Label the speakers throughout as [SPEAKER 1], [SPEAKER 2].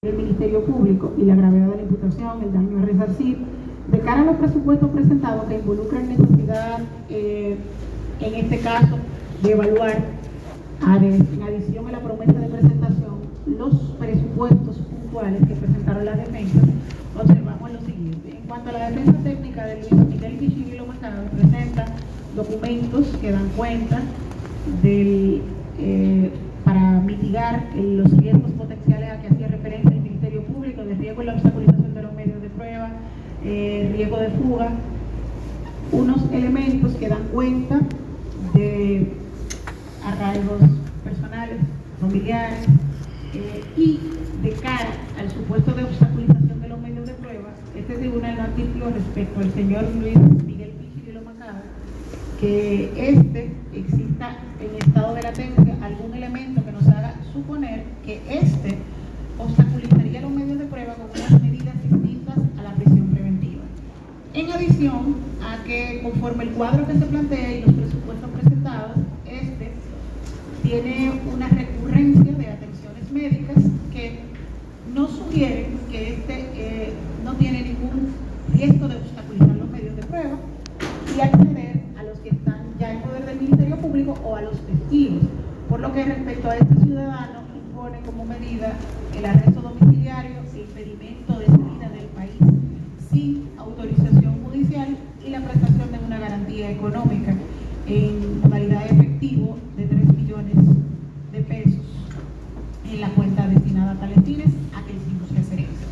[SPEAKER 1] del Ministerio Público y la gravedad de la imputación, el daño a resarcir, de cara a los presupuestos presentados que involucran necesidad, en este caso, de evaluar, en adición a la promesa de presentación, los presupuestos puntuales que presentaron las defensas, observamos lo siguiente. En cuanto a la defensa técnica de Luis Miguel Pichivilo Macado, presenta documentos que dan cuenta del para mitigar los riesgos potenciales a que hacía referencia el Ministerio Público, de riesgo en la obstaculización de los medios de prueba, riesgo de fuga, unos elementos que dan cuenta de arraigos personales, familiares, y de cara al supuesto de obstaculización de los medios de prueba, este tribunal no advirtió respecto al señor Luis Miguel Pichivilo Macado que exista en estado de latencia algún elemento que nos haga suponer que obstaculizaría los medios de prueba con unas medidas distintas a la prisión preventiva. En adición a que, conforme el cuadro que se plantea y los presupuestos presentados, tiene una recurrencia de atenciones médicas que nos sugieren que no tiene ningún riesgo de obstaculizar los medios de prueba y acceder a los que están ya en poder del Ministerio Público o a los testigos, por lo que respecto a este ciudadano impone como medida el arresto domiciliario, el impedimento de salida del país sin autorización judicial y la prestación de una garantía económica en modalidad de efectivo de 3 millones de pesos en la cuenta destinada a tales fines a que hicimos referencia.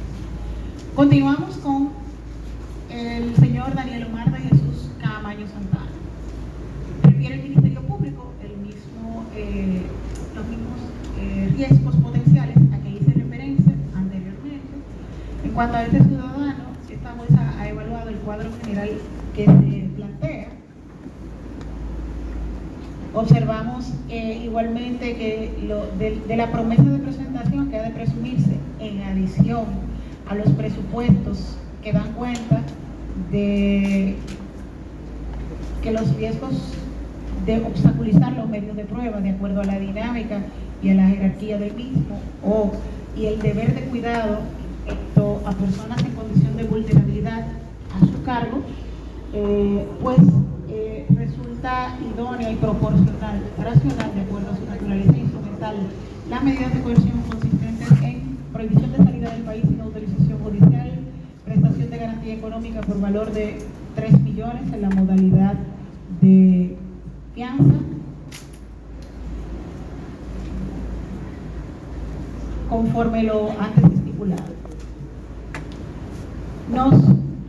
[SPEAKER 1] Continuamos con el señor Daniel Omar de Jesús Camaño Santana. Refiere el Ministerio Público los mismos riesgos potenciales a que hice referencia anteriormente. En cuanto a este ciudadano, esta jueza ha evaluado el cuadro general que se plantea. Observamos igualmente que de la promesa de presentación que ha de presumirse en adición a los presupuestos que dan cuenta de que los riesgos de obstaculizar los medios de prueba de acuerdo a la dinámica y a la jerarquía del mismo y el deber de cuidado respecto a personas en condición de vulnerabilidad a su cargo, resulta idónea y proporcional, racional, de acuerdo a su naturaleza instrumental, las medidas de coerción consistentes en prohibición de salida del país sin autorización judicial, prestación de garantía económica por valor de 3 millones en la modalidad de fianza, conforme lo antes estipulado. Nos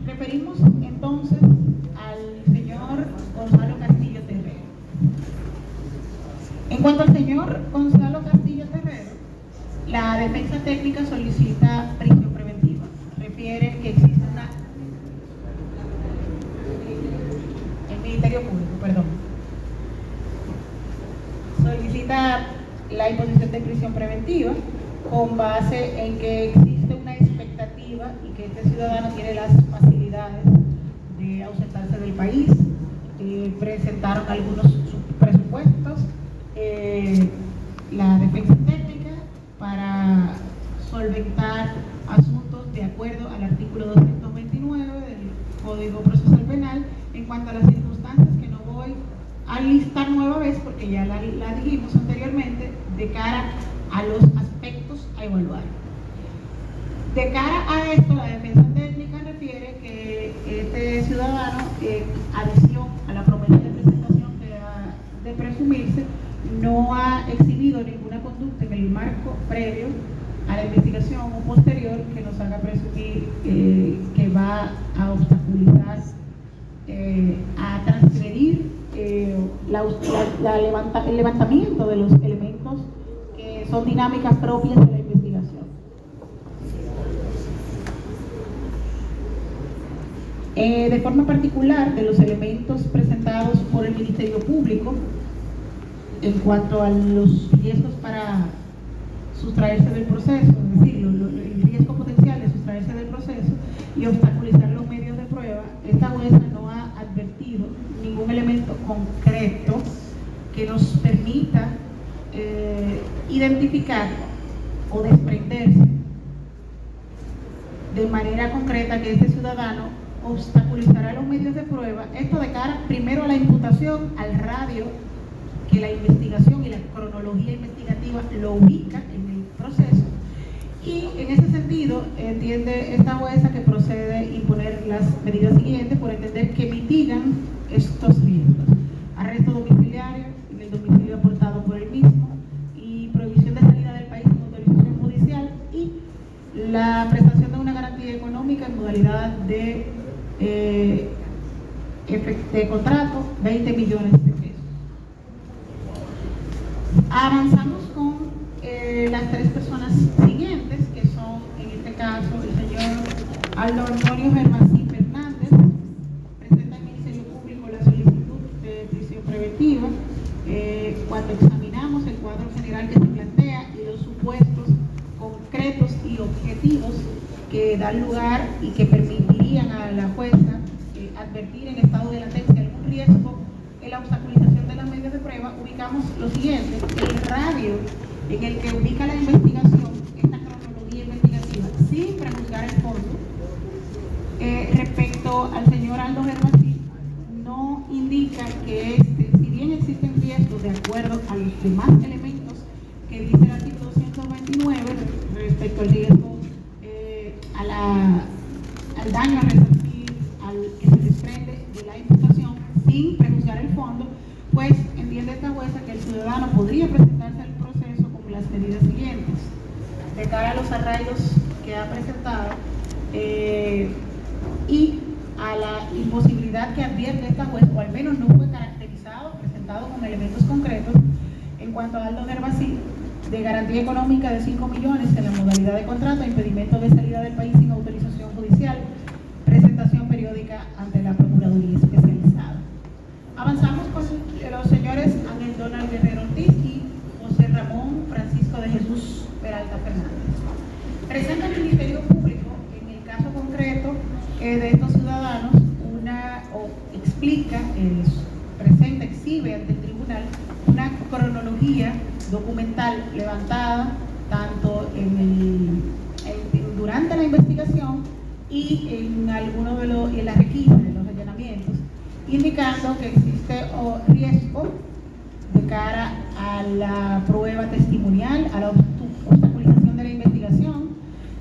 [SPEAKER 1] referimos entonces al señor Gonzalo Castillo Terrero. En cuanto al señor Gonzalo Castillo Terrero, la defensa técnica solicita prisión preventiva. Refiere que existe el Ministerio Público, perdón, solicita la imposición de prisión preventiva con base en que existe una expectativa y que este ciudadano tiene las facilidades de ausentarse del país. Presentaron algunos presupuestos, la defensa técnica, para solventar asuntos de acuerdo al artículo 229 del Código Procesal Penal en cuanto a las circunstancias que no voy a listar nueva vez porque ya la dijimos anteriormente, de cara a los aspectos a evaluar. De cara a esto, la defensa técnica refiere que este ciudadano, adición a la promesa de presentación que ha de presumirse, no ha exhibido ninguna conducta en el marco previo a la investigación o posterior que nos haga presumir que va a obstaculizar, a transgredir el levantamiento de los elementos que son dinámicas propias de la investigación. De forma particular, de los elementos presentados por el Ministerio Público en cuanto a los riesgos para sustraerse del proceso, es decir, el riesgo potencial de sustraerse del proceso y obstaculizar los medios de prueba, esta jueza no ha advertido ningún elemento concreto que nos permita identificar o desprenderse de manera concreta que este ciudadano obstaculizará los medios de prueba, esto de cara primero a la imputación, al radio que la investigación y la cronología investigativa lo ubica en el proceso, y en ese sentido entiende esta jueza que procede imponer las medidas siguientes por entender que mitigan estos riesgos: arresto domiciliario en el domicilio aportado por el mismo y prohibición de salida del país sin autorización judicial, y la prestación de una garantía económica en modalidad de contrato, 20 millones de pesos. Avanzamos con las tres personas siguientes, que son en este caso el señor Aldo Antonio Germasí Fernández. Presenta al Ministerio Público la solicitud de prisión preventiva. Cuando examinamos el cuadro general que se plantea y los supuestos concretos y objetivos que dan lugar y que permitirían a la jueza advertir en estado de latencia algún riesgo en la obstaculización de las medidas de prueba, ubicamos lo siguiente: el radio en el que ubica la investigación, esta cronología investigativa, sin prejuzgar el fondo. Respecto al señor Aldo Germasí, no indica que si bien existen riesgos de acuerdo a los demás elementos que dice el artículo 229 respecto al riesgo al daño a resarcir, al que se desprende de la imputación, sin prejuzgar el fondo, pues entiende esta jueza que el ciudadano podría presentarse al proceso con las medidas siguientes: de cara a los arraigos que ha presentado y a la imposibilidad que advierte esta juez, o al menos no fue caracterizado, presentado con elementos concretos, en cuanto a Aldo Germasí, de garantía económica de 5 millones en la modalidad de contrato, impedimento de salida del país sin autorización judicial, presentación periódica ante la Procuraduría Especializada. Avanzamos con los señores Ángel Donald Guerrero Ortiz y José Ramón Francisco de Jesús Peralta Fernández. Presenta el Ministerio Público, en el caso concreto de estos ciudadanos, exhibe ante el tribunal una cronología documental levantada tanto durante la investigación y en las requisas de los allanamientos, indicando que existe riesgo de cara a la prueba testimonial, a la obstaculización de la investigación,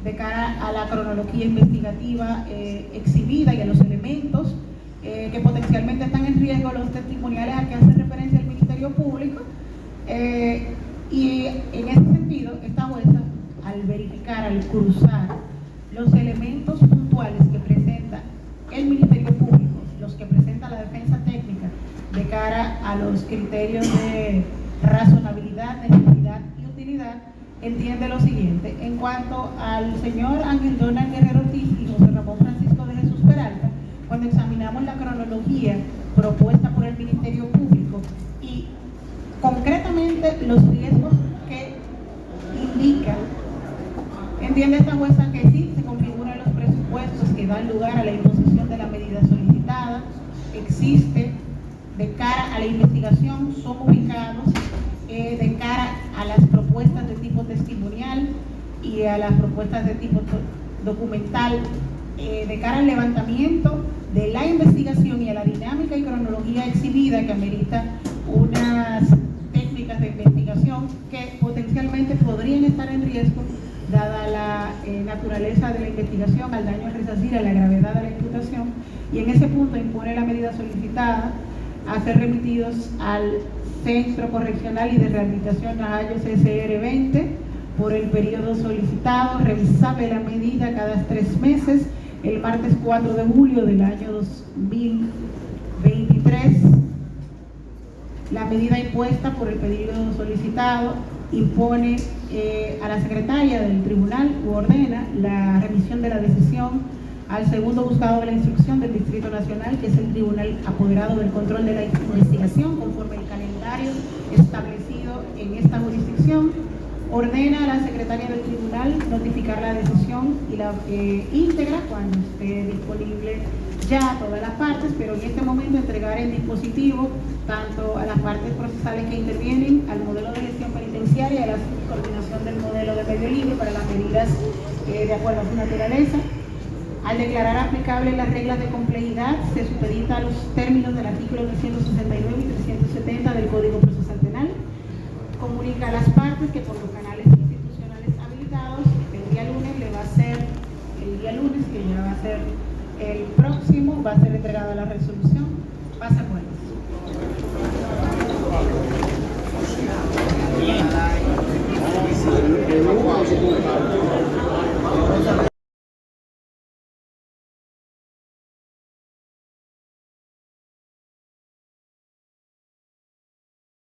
[SPEAKER 1] de cara a la cronología investigativa exhibida y a los elementos que potencialmente están en riesgo, los testimoniales a que hace referencia el Ministerio Público. Y en ese sentido, esta jueza, al verificar, al cruzar los elementos puntuales que presenta el Ministerio Público, los que presenta la defensa técnica, de cara a los criterios de razonabilidad, necesidad y utilidad, entiende lo siguiente: en cuanto al señor Ángel Donald Guerrero Ortiz y José Ramón Francisco de Jesús Peralta, cuando examinamos la cronología propuesta por el Ministerio Público y concretamente los riesgos que indican, entiende esta jueza que sí se configuran los presupuestos que dan lugar a la imposición de la medida solicitada, existe de cara a la investigación, son ubicados de cara a las propuestas de tipo testimonial y a las propuestas de tipo documental, de cara al levantamiento de la investigación y a la dinámica y cronología exhibida que amerita unas técnicas de investigación que potencialmente podrían estar en riesgo dada la naturaleza de la investigación, al daño a resarcir, a la gravedad de la imputación, y en ese punto impone la medida solicitada a ser remitidos al Centro Correccional y de Rehabilitación Najayo CCR 20 por el periodo solicitado, revisable la medida cada 3 meses, el martes 4 de julio del año 2023. La medida impuesta por el pedido solicitado impone a la secretaria del tribunal u ordena la remisión de la decisión al segundo juzgado de la instrucción del Distrito Nacional, que es el tribunal apoderado del control de la investigación conforme el calendario establecido en esta jurisdicción. Ordena a la secretaria del tribunal notificar la decisión y la íntegra cuando esté disponible ya a todas las partes, pero en este momento entregar el dispositivo tanto a las partes procesales que intervienen, al modelo de gestión penitenciaria y a la coordinación del modelo de medio libre para las medidas de acuerdo a su naturaleza, Al declarar aplicable las reglas de complejidad, se supedita a los términos del artículo 369 y 370 del Código Procesal Penal. Comunica a las partes que por los canales institucionales habilitados, el día lunes, que ya va a ser el próximo, va a ser entregada la resolución. Pasa pues.